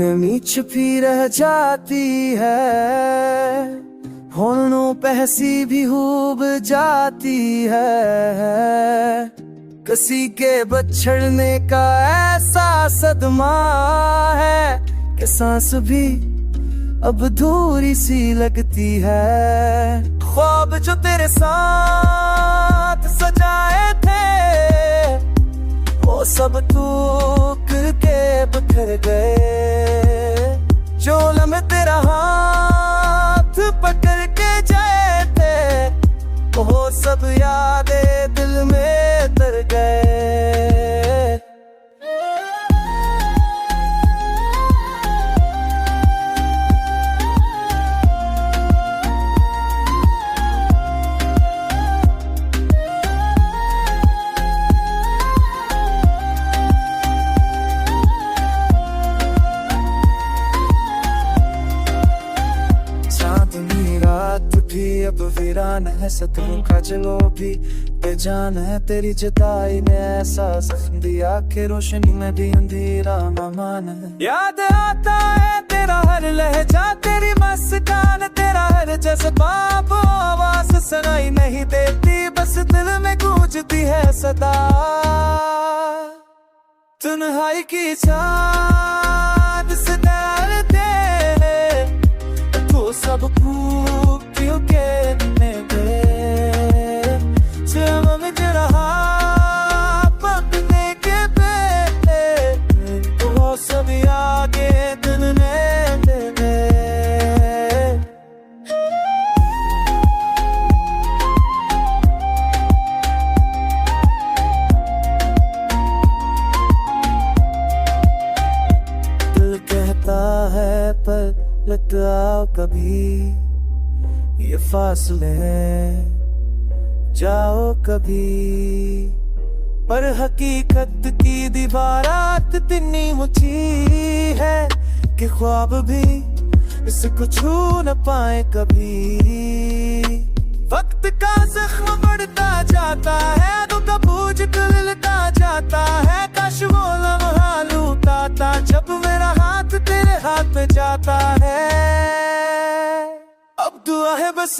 नमी छुपी रह जाती है, होनों पहसी भी हूब जाती है। किसी के बछड़ने का ऐसा सदमा है कि सांस भी अब धूरी सी लगती है। ख्वाब जो तेरे साथ सजाए थे वो सब टूट के बिखर गए। जो लम्हे तेरा हाथ पकड़ के जाए थे वो सब यादें दिल में तर गए। अब वीरान है सतरों का जलो भी बेजान है। तेरी जुदाई ने ऐसा जख्म दिया कि रोशनी में भी अंधेरा मान है। याद आता है तेरा हर लहजा, तेरी मुस्कान, तेरा हर जज्बाब। आवाज सुनाई नहीं देती, बस दिल में गूंजती है सदा। तन्हाई की छाद से डरते तो सब क्यों के पकने के पहले तो सब आगे दिल ने दे। दिल कहता है पर लगाओ कभी ये फासले हैं, जाओ कभी। पर हकीकत की दीवारात इतनी ऊंची है कि ख्वाब भी इसको छू न पाए कभी। वक्त का जख्म बढ़ता जाता है, तो कबूज खिलता जाता है। काश वो लम्हा लूटाता जब मेरा हाथ तेरे हाथ में जाता है। अब दुआ है बस